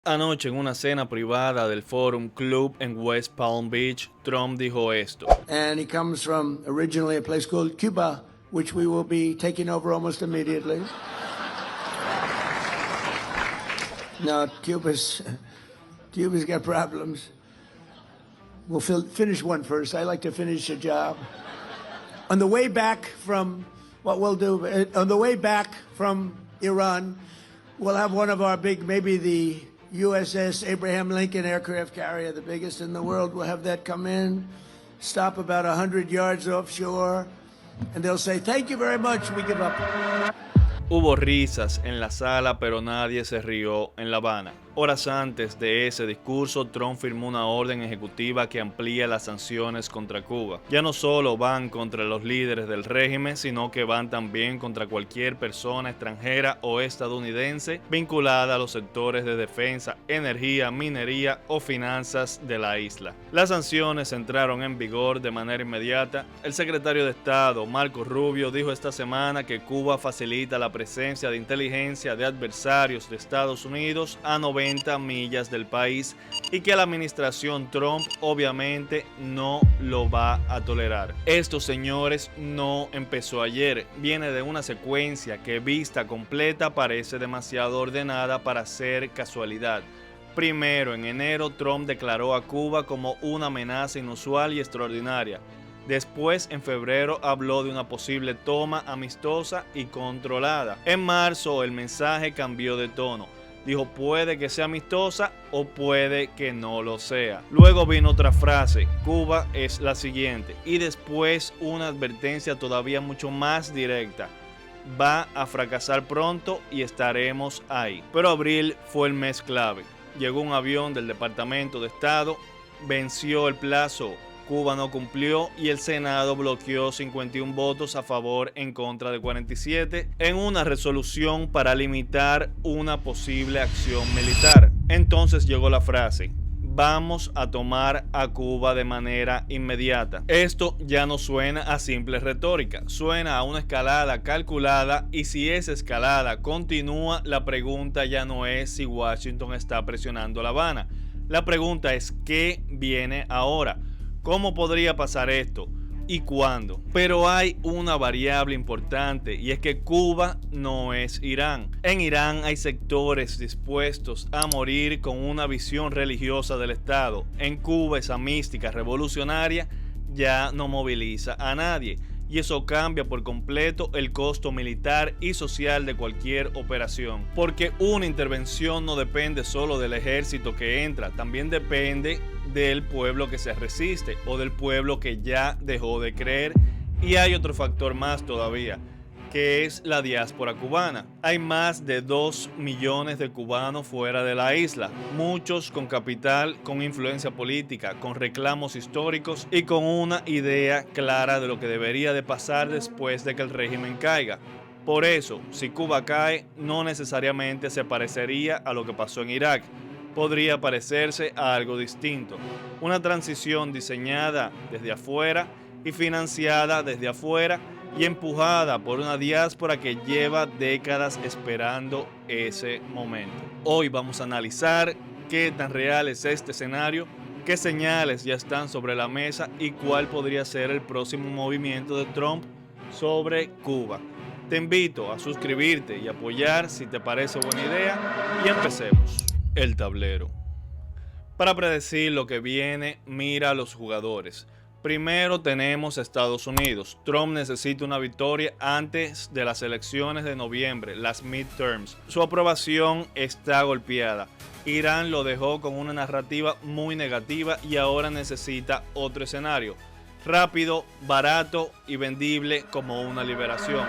Anoche en una cena privada del Forum Club en West Palm Beach, Trump dijo esto. And he comes from originally a place called Cuba, which we will be taking over almost immediately. No, Cuba's got problems. We'll finish one first. I like to finish a job. On the way back from on the way back from Iran, we'll have one of our big, maybe the USS Abraham Lincoln aircraft carrier, the biggest in the world. We'll have that come in, stop about 100 yards offshore, and they'll say, "Thank you very much, we give up." Hubo risas en la sala, pero nadie se rió en La Habana. Horas antes de ese discurso, Trump firmó una orden ejecutiva que amplía las sanciones contra Cuba. Ya no solo van contra los líderes del régimen, sino que van también contra cualquier persona extranjera o estadounidense vinculada a los sectores de defensa, energía, minería o finanzas de la isla. Las sanciones entraron en vigor de manera inmediata. El secretario de Estado, Marco Rubio, dijo esta semana que Cuba facilita la presencia de inteligencia de adversarios de Estados Unidos a 90 millas del país y que la administración Trump obviamente no lo va a tolerar. Esto, señores, no empezó ayer, viene de una secuencia que vista completa parece demasiado ordenada para ser casualidad. Primero, en enero, Trump declaró a Cuba como una amenaza inusual y extraordinaria. Después, en febrero, habló de una posible toma amistosa y controlada. En marzo, el mensaje cambió de tono. Dijo, puede que sea amistosa o puede que no lo sea. Luego vino otra frase, Cuba es la siguiente. Y después una advertencia todavía mucho más directa. Va a fracasar pronto y estaremos ahí. Pero abril fue el mes clave. Llegó un avión del Departamento de Estado, venció el plazo. Cuba no cumplió y el Senado bloqueó 51 votos a favor en contra de 47 en una resolución para limitar una posible acción militar. Entonces llegó la frase, vamos a tomar a Cuba de manera inmediata. Esto ya no suena a simple retórica, suena a una escalada calculada y si esa escalada continúa, la pregunta ya no es si Washington está presionando a La Habana. La pregunta es, ¿qué viene ahora? ¿Cómo podría pasar esto? ¿Y cuándo? Pero hay una variable importante y es que Cuba no es Irán. En Irán hay sectores dispuestos a morir con una visión religiosa del Estado. En Cuba esa mística revolucionaria ya no moviliza a nadie. Y eso cambia por completo el costo militar y social de cualquier operación. Porque una intervención no depende solo del ejército que entra, también depende del pueblo que se resiste o del pueblo que ya dejó de creer. Y hay otro factor más todavía, que es la diáspora cubana. Hay más de 2 millones de cubanos fuera de la isla, muchos con capital, con influencia política, con reclamos históricos y con una idea clara de lo que debería de pasar después de que el régimen caiga. Por eso, si Cuba cae, no necesariamente se parecería a lo que pasó en Irak. Podría parecerse a algo distinto. Una transición diseñada desde afuera y financiada desde afuera y empujada por una diáspora que lleva décadas esperando ese momento. Hoy vamos a analizar qué tan real es este escenario, qué señales ya están sobre la mesa y cuál podría ser el próximo movimiento de Trump sobre Cuba. Te invito a suscribirte y apoyar si te parece buena idea y empecemos. El tablero. Para predecir lo que viene, mira a los jugadores. Primero tenemos a Estados Unidos. Trump necesita una victoria antes de las elecciones de noviembre, las midterms. Su aprobación está golpeada. Irán lo dejó con una narrativa muy negativa y ahora necesita otro escenario. Rápido, barato y vendible como una liberación.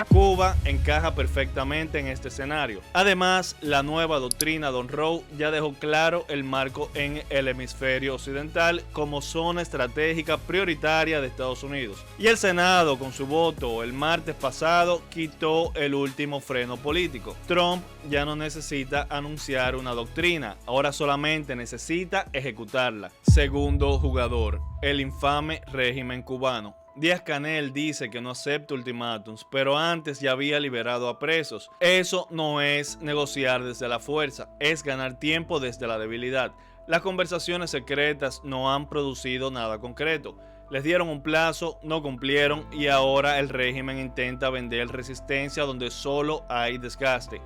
Cuba encaja perfectamente en este escenario. Además, la nueva doctrina Monroe ya dejó claro el marco en el hemisferio occidental como zona estratégica prioritaria de Estados Unidos. Y el Senado, con su voto el martes pasado, quitó el último freno político. Trump ya no necesita anunciar una doctrina, ahora solamente necesita ejecutarla. Segundo jugador, el infame régimen cubano. Díaz-Canel dice que no acepta ultimátums, pero antes ya había liberado a presos. Eso no es negociar desde la fuerza, es ganar tiempo desde la debilidad. Las conversaciones secretas no han producido nada concreto. Les dieron un plazo, no cumplieron y ahora el régimen intenta vender resistencia donde solo hay desgaste.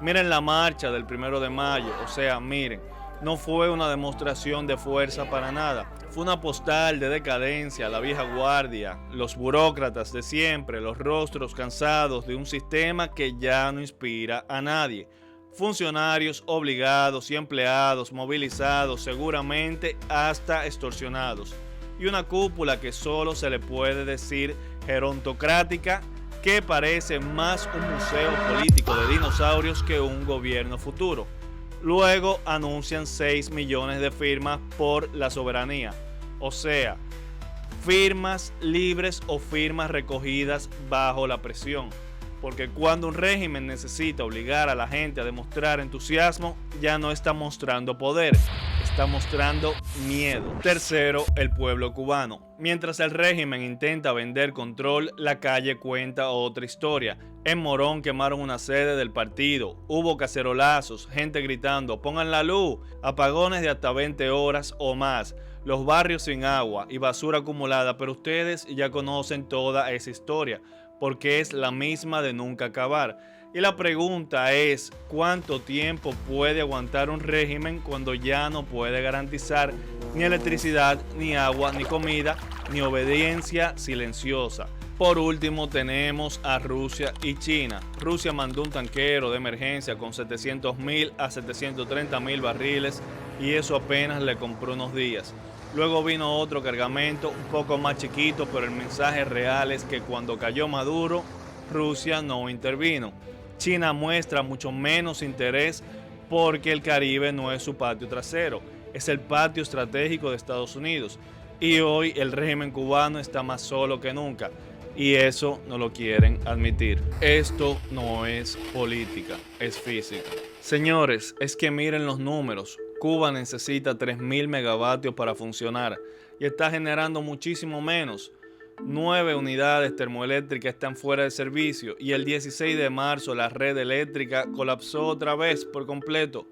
Miren la marcha del 1 de mayo, o sea, miren, no fue una demostración de fuerza para nada. Fue una postal de decadencia, la vieja guardia, los burócratas de siempre, los rostros cansados de un sistema que ya no inspira a nadie. Funcionarios obligados y empleados movilizados, seguramente hasta extorsionados. Y una cúpula que solo se le puede decir gerontocrática, que parece más un museo político de dinosaurios que un gobierno futuro. Luego anuncian 6 millones de firmas por la soberanía, o sea, firmas libres o firmas recogidas bajo la presión. Porque cuando un régimen necesita obligar a la gente a demostrar entusiasmo, ya no está mostrando poder, está mostrando miedo. Tercero, el pueblo cubano. Mientras el régimen intenta vender control, la calle cuenta otra historia. En Morón quemaron una sede del partido, hubo cacerolazos, gente gritando, pongan la luz, apagones de hasta 20 horas o más, los barrios sin agua y basura acumulada, pero ustedes ya conocen toda esa historia, porque es la misma de nunca acabar. Y la pregunta es, ¿cuánto tiempo puede aguantar un régimen cuando ya no puede garantizar ni electricidad, ni agua, ni comida, ni obediencia silenciosa? Por último tenemos a Rusia y China. Rusia mandó un tanquero de emergencia con 700.000 a 730.000 barriles y eso apenas le compró unos días. Luego vino otro cargamento un poco más chiquito, pero el mensaje real es que cuando cayó Maduro, Rusia no intervino. China muestra mucho menos interés porque el Caribe no es su patio trasero, es el patio estratégico de Estados Unidos. Y hoy el régimen cubano está más solo que nunca. Y eso no lo quieren admitir. Esto no es política, es física. Señores, es que miren los números. Cuba necesita 3.000 megavatios para funcionar y está generando muchísimo menos. 9 unidades termoeléctricas están fuera de servicio y el 16 de marzo la red eléctrica colapsó otra vez por completo.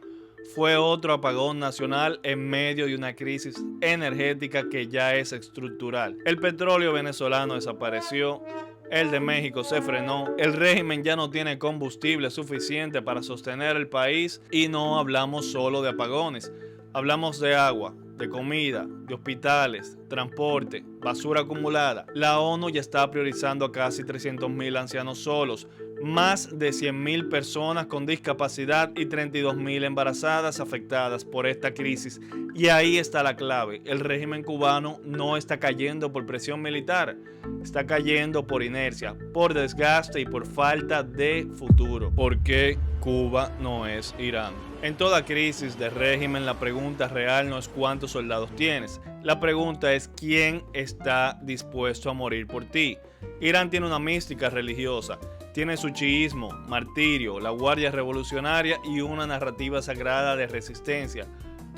Fue otro apagón nacional en medio de una crisis energética que ya es estructural. El petróleo venezolano desapareció, el de México se frenó, el régimen ya no tiene combustible suficiente para sostener el país y no hablamos solo de apagones, hablamos de agua, de comida, de hospitales, transporte, basura acumulada. La ONU ya está priorizando a casi 300.000 ancianos solos, más de 100.000 personas con discapacidad y 32.000 embarazadas afectadas por esta crisis. Y ahí está la clave. El régimen cubano no está cayendo por presión militar, está cayendo por inercia, por desgaste y por falta de futuro. ¿Por qué Cuba no es Irán? En toda crisis de régimen la pregunta real no es cuántos soldados tienes. La pregunta es quién está dispuesto a morir por ti. Irán tiene una mística religiosa. Tiene su chiismo, martirio, la guardia revolucionaria y una narrativa sagrada de resistencia.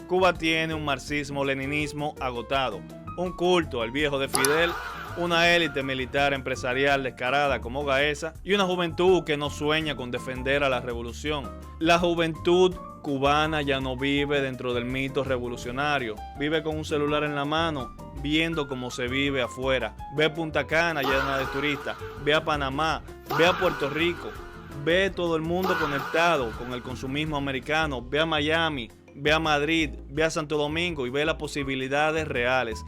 Cuba tiene un marxismo-leninismo agotado, un culto al viejo de Fidel, una élite militar empresarial descarada como Gaesa y una juventud que no sueña con defender a la revolución. La juventud cubana ya no vive dentro del mito revolucionario, vive con un celular en la mano, viendo cómo se vive afuera. Ve Punta Cana llena de turistas, ve a Panamá, ve a Puerto Rico, ve todo el mundo conectado con el consumismo americano, ve a Miami, ve a Madrid, ve a Santo Domingo y ve las posibilidades reales.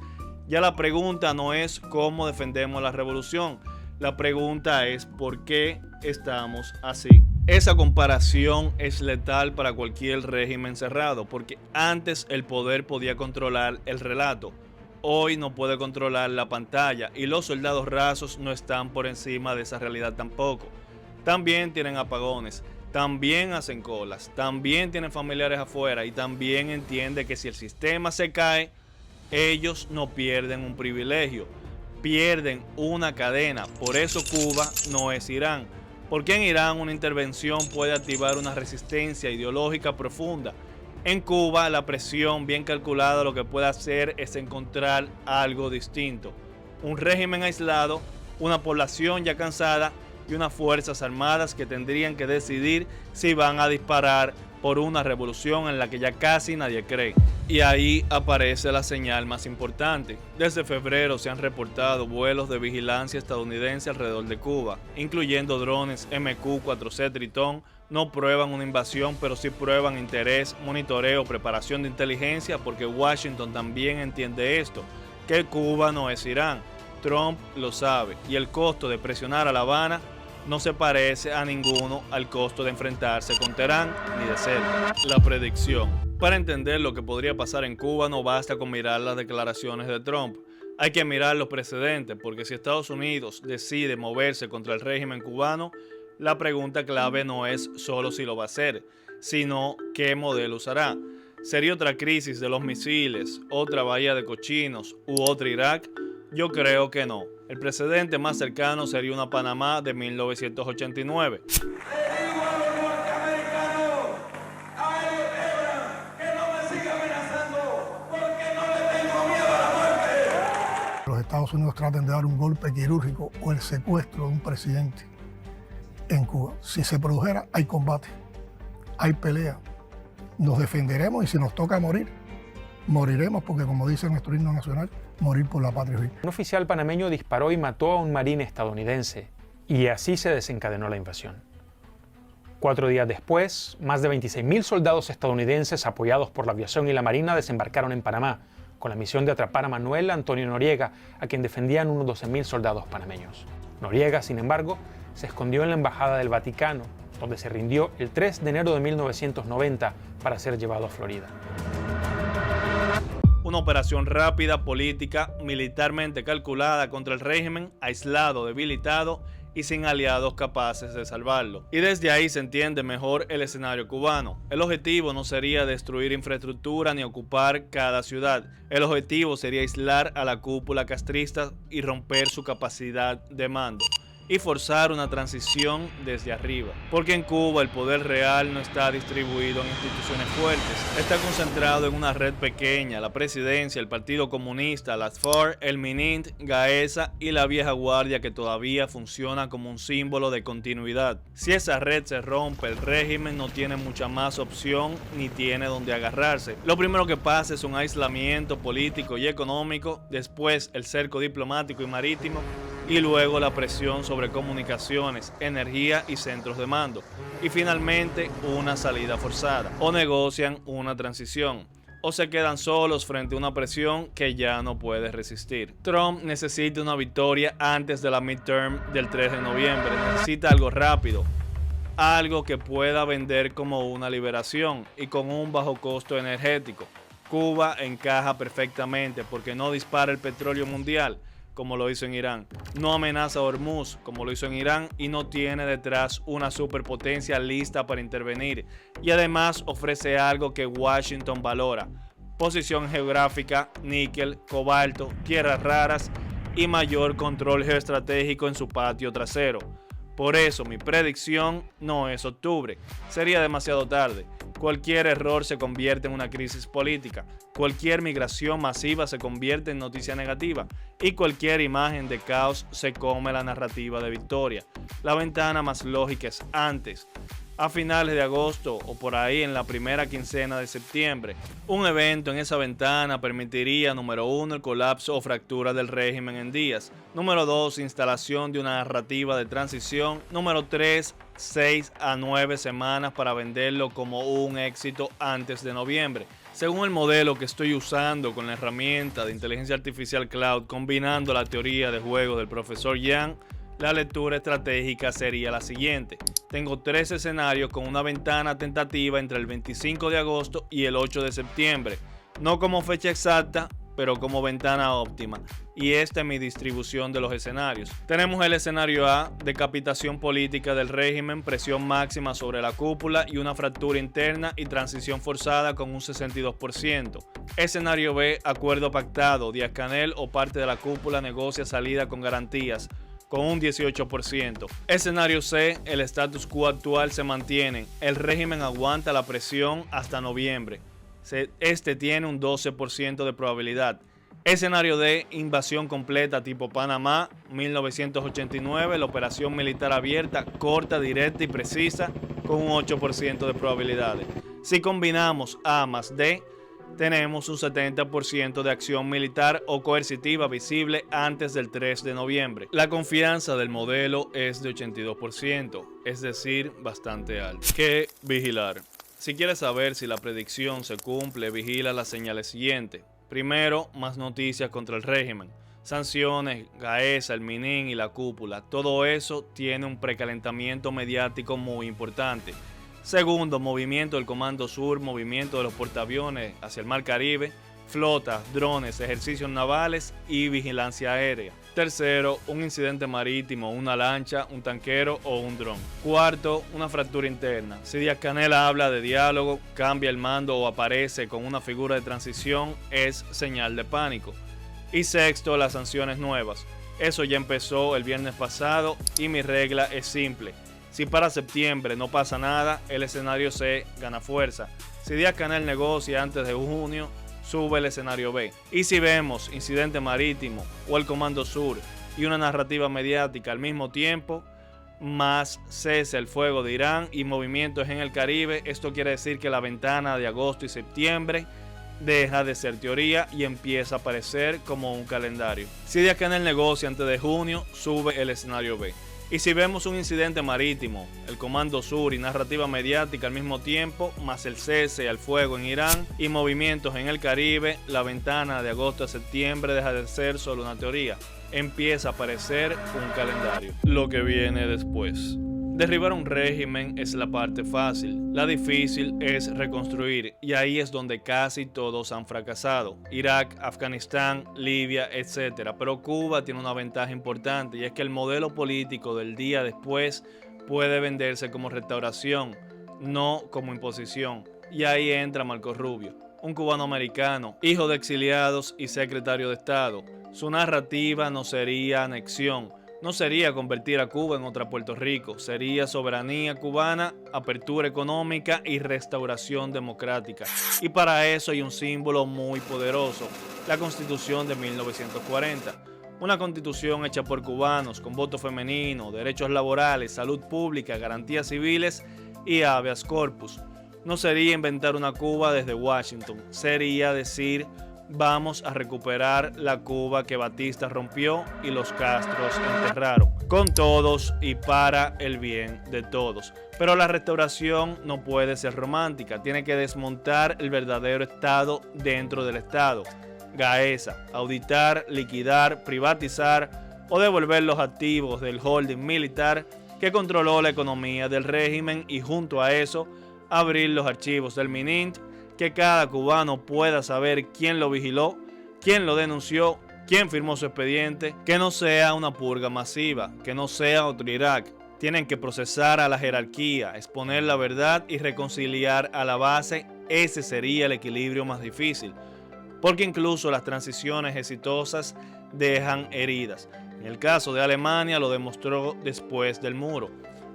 Ya la pregunta no es cómo defendemos la revolución, la pregunta es por qué estamos así. Esa comparación es letal para cualquier régimen cerrado, porque antes el poder podía controlar el relato. Hoy no puede controlar la pantalla y los soldados rasos no están por encima de esa realidad tampoco. También tienen apagones, también hacen colas, también tienen familiares afuera y también entiende que si el sistema se cae, ellos no pierden un privilegio, pierden una cadena. Por eso Cuba no es Irán. Porque en Irán una intervención puede activar una resistencia ideológica profunda. En Cuba la presión bien calculada lo que puede hacer es encontrar algo distinto. un régimen aislado, una población ya cansada y unas fuerzas armadas que tendrían que decidir si van a disparar por una revolución en la que ya casi nadie cree. Y ahí aparece la señal más importante. Desde febrero se han reportado vuelos de vigilancia estadounidense alrededor de Cuba, incluyendo drones MQ-4C Tritón. No prueban una invasión, pero sí prueban interés, monitoreo, preparación de inteligencia, porque Washington también entiende esto, que Cuba no es Irán. Trump lo sabe, y el costo de presionar a La Habana no se parece a ninguno al costo de enfrentarse con Teherán ni de cerca. La predicción. Para entender lo que podría pasar en Cuba no basta con mirar las declaraciones de Trump. Hay que mirar los precedentes, porque si Estados Unidos decide moverse contra el régimen cubano, la pregunta clave no es solo si lo va a hacer, sino qué modelo usará. ¿Sería otra crisis de los misiles, otra bahía de cochinos u otra Irak? Yo creo que no. El precedente más cercano sería una Panamá de 1989. Los Estados Unidos traten de dar un golpe quirúrgico o el secuestro de un presidente en Cuba. Si se produjera, hay combate, hay pelea. Nos defenderemos y si nos toca morir, moriremos porque, como dice nuestro himno nacional, morir por la patria. Un oficial panameño disparó y mató a un marine estadounidense y así se desencadenó la invasión. 4 días después, más de 26.000 soldados estadounidenses apoyados por la aviación y la marina desembarcaron en Panamá con la misión de atrapar a Manuel Antonio Noriega, a quien defendían unos 12.000 soldados panameños. Noriega, sin embargo, se escondió en la Embajada del Vaticano, donde se rindió el 3 de enero de 1990 para ser llevado a Florida. Una operación rápida, política, militarmente calculada contra el régimen, aislado, debilitado y sin aliados capaces de salvarlo. Y desde ahí se entiende mejor el escenario cubano. El objetivo no sería destruir infraestructura ni ocupar cada ciudad. El objetivo sería aislar a la cúpula castrista y romper su capacidad de mando y forzar una transición desde arriba. Porque en Cuba el poder real no está distribuido en instituciones fuertes, está concentrado en una red pequeña: la presidencia, el Partido Comunista, las FARC, el MININT, Gaesa y la vieja guardia, que todavía funciona como un símbolo de continuidad. Si esa red se rompe, el régimen no tiene mucha más opción ni tiene donde agarrarse. Lo primero que pasa es un aislamiento político y económico, después el cerco diplomático y marítimo, y luego la presión sobre comunicaciones, energía y centros de mando. Y finalmente una salida forzada. O negocian una transición, o se quedan solos frente a una presión que ya no puede resistir. Trump necesita una victoria antes de la midterm del 3 de noviembre. Necesita algo rápido, algo que pueda vender como una liberación y con un bajo costo energético. Cuba encaja perfectamente porque no dispara el petróleo mundial, como lo hizo en Irán, no amenaza a Hormuz, como lo hizo en Irán, y no tiene detrás una superpotencia lista para intervenir, y además ofrece algo que Washington valora: posición geográfica, níquel, cobalto, tierras raras y mayor control geoestratégico en su patio trasero. Por eso mi predicción no es octubre, sería demasiado tarde. Cualquier error se convierte en una crisis política, cualquier migración masiva se convierte en noticia negativa y cualquier imagen de caos se come la narrativa de victoria. La ventana más lógica es antes, a finales de agosto o por ahí en la primera quincena de septiembre. Un evento en esa ventana permitiría, número 1, el colapso o fractura del régimen en días. Número 2, instalación de una narrativa de transición. Número 3, 6 a 9 semanas para venderlo como un éxito antes de noviembre. Según el modelo que estoy usando con la herramienta de inteligencia artificial cloud, combinando la teoría de juego del profesor Yang, la lectura estratégica sería la siguiente. Tengo 3 escenarios con una ventana tentativa entre el 25 de agosto y el 8 de septiembre. No como fecha exacta, pero como ventana óptima. Y esta es mi distribución de los escenarios. Tenemos el escenario A: decapitación política del régimen, presión máxima sobre la cúpula y una fractura interna y transición forzada con un 62%. Escenario B: acuerdo pactado, Díaz-Canel o parte de la cúpula negocia salida con garantías, con un 18%. Escenario C: el status quo actual se mantiene, el régimen aguanta la presión hasta noviembre. Este tiene un 12% de probabilidad. Escenario D, invasión completa tipo Panamá, 1989, la operación militar abierta, corta, directa y precisa, con un 8% de probabilidades. Si combinamos A más D, tenemos un 70% de acción militar o coercitiva visible antes del 3 de noviembre. La confianza del modelo es de 82%, es decir, bastante alta. ¿Qué vigilar? Si quieres saber si la predicción se cumple, vigila las señales siguientes. Primero, más noticias contra el régimen. Sanciones, Gaesa, el Minin y la cúpula. Todo eso tiene un precalentamiento mediático muy importante. Segundo, movimiento del Comando Sur, movimiento de los portaaviones hacia el Mar Caribe, flotas, drones, ejercicios navales y vigilancia aérea. Tercero, un incidente marítimo, una lancha, un tanquero o un dron. Cuarto, una fractura interna. Si Díaz-Canel habla de diálogo, cambia el mando o aparece con una figura de transición, es señal de pánico. Y sexto, las sanciones nuevas. Eso ya empezó el viernes pasado y mi regla es simple. Si para septiembre no pasa nada, el escenario C gana fuerza. Si Díaz-Canel negocia antes de junio, sube el escenario B. Y si vemos incidente marítimo o el Comando Sur y una narrativa mediática al mismo tiempo, más cese el fuego de Irán y movimientos en el Caribe, esto quiere decir que la ventana de agosto y septiembre deja de ser teoría y empieza a aparecer como un calendario. Si Díaz-Canel negocia antes de junio, sube el escenario B. Y si vemos un incidente marítimo, el Comando Sur y narrativa mediática al mismo tiempo, más el cese al fuego en Irán y movimientos en el Caribe, la ventana de agosto a septiembre deja de ser solo una teoría. Empieza a aparecer un calendario. Lo que viene después. Derribar un régimen es la parte fácil, la difícil es reconstruir y ahí es donde casi todos han fracasado. Irak, Afganistán, Libia, etc. Pero Cuba tiene una ventaja importante y es que el modelo político del día después puede venderse como restauración, no como imposición. Y ahí entra Marco Rubio, un cubano americano, hijo de exiliados y secretario de Estado. Su narrativa no sería anexión. No sería convertir a Cuba en otra Puerto Rico, sería soberanía cubana, apertura económica y restauración democrática. Y para eso hay un símbolo muy poderoso, la Constitución de 1940. Una constitución hecha por cubanos, con voto femenino, derechos laborales, salud pública, garantías civiles y habeas corpus. No sería inventar una Cuba desde Washington, sería decir: vamos a recuperar la Cuba que Batista rompió y los Castros enterraron, con todos y para el bien de todos. Pero la restauración no puede ser romántica, tiene que desmontar el verdadero Estado dentro del Estado. Gaesa, auditar, liquidar, privatizar o devolver los activos del holding militar que controló la economía del régimen y junto a eso abrir los archivos del MININT, que cada cubano pueda saber quién lo vigiló, quién lo denunció, quién firmó su expediente, que no sea una purga masiva, que no sea otro Irak. Tienen que procesar a la jerarquía, exponer la verdad y reconciliar a la base. Ese sería el equilibrio más difícil, porque incluso las transiciones exitosas dejan heridas. En el caso de Alemania lo demostró después del muro.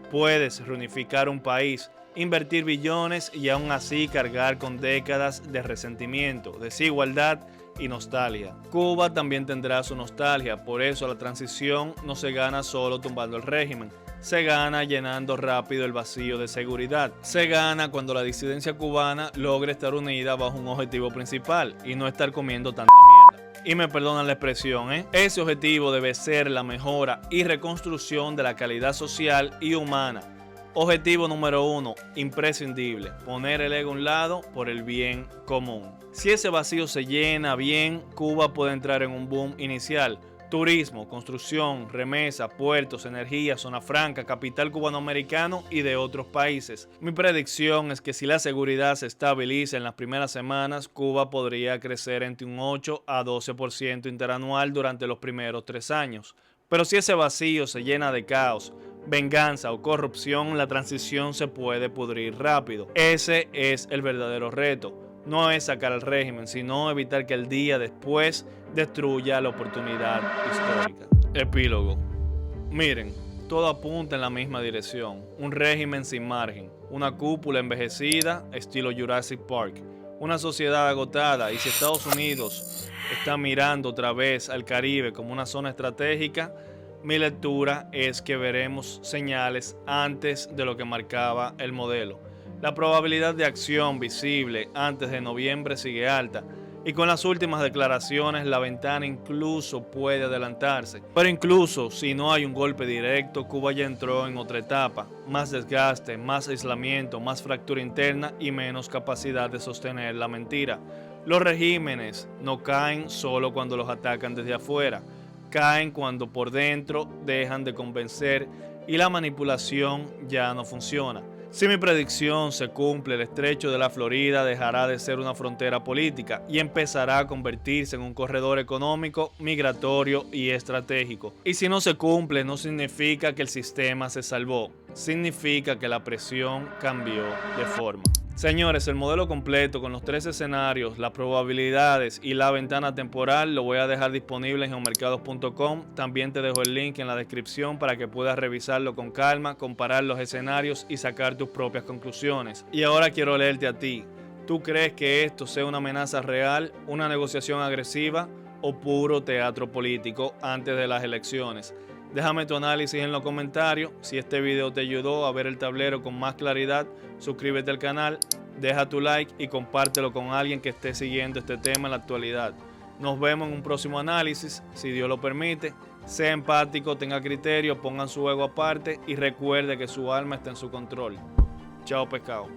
Puedes reunificar un país, invertir billones y aún así cargar con décadas de resentimiento, desigualdad y nostalgia. Cuba también tendrá su nostalgia, por eso la transición no se gana solo tumbando el régimen, se gana llenando rápido el vacío de seguridad. Se gana cuando la disidencia cubana logre estar unida bajo un objetivo principal y no estar comiendo tanta mierda. Y me perdonan la expresión, Ese objetivo debe ser la mejora y reconstrucción de la calidad social y humana. Objetivo número 1, imprescindible, poner el ego a un lado por el bien común. Si ese vacío se llena bien, Cuba puede entrar en un boom inicial. Turismo, construcción, remesa, puertos, energía, zona franca, capital cubanoamericano y de otros países. Mi predicción es que si la seguridad se estabiliza en las primeras semanas, Cuba podría crecer entre un 8 a 12% interanual durante los primeros 3 años. Pero si ese vacío se llena de caos, venganza o corrupción, la transición se puede pudrir rápido. Ese es el verdadero reto. No es sacar al régimen, sino evitar que el día después destruya la oportunidad histórica. Epílogo. Miren, todo apunta en la misma dirección. Un régimen sin margen, una cúpula envejecida, estilo Jurassic Park, una sociedad agotada, y si Estados Unidos está mirando otra vez al Caribe como una zona estratégica, mi lectura es que veremos señales antes de lo que marcaba el modelo. La probabilidad de acción visible antes de noviembre sigue alta, y con las últimas declaraciones la ventana incluso puede adelantarse. Pero incluso si no hay un golpe directo, Cuba ya entró en otra etapa: más desgaste, más aislamiento, más fractura interna y menos capacidad de sostener la mentira. Los regímenes no caen solo cuando los atacan desde afuera, caen cuando por dentro dejan de convencer y la manipulación ya no funciona. Si mi predicción se cumple, el estrecho de la Florida dejará de ser una frontera política y empezará a convertirse en un corredor económico, migratorio y estratégico. Y si no se cumple, no significa que el sistema se salvó, significa que la presión cambió de forma. Señores, el modelo completo con los 3 escenarios, las probabilidades y la ventana temporal lo voy a dejar disponible en geomercados.com. También te dejo el link en la descripción para que puedas revisarlo con calma, comparar los escenarios y sacar tus propias conclusiones. Y ahora quiero leerte a ti. ¿Tú crees que esto sea una amenaza real, una negociación agresiva o puro teatro político antes de las elecciones? Déjame tu análisis en los comentarios. Si este video te ayudó a ver el tablero con más claridad, suscríbete al canal, deja tu like y compártelo con alguien que esté siguiendo este tema en la actualidad. Nos vemos en un próximo análisis, si Dios lo permite. Sea empático, tenga criterio, pongan su ego aparte y recuerde que su alma está en su control. Chao, pescado.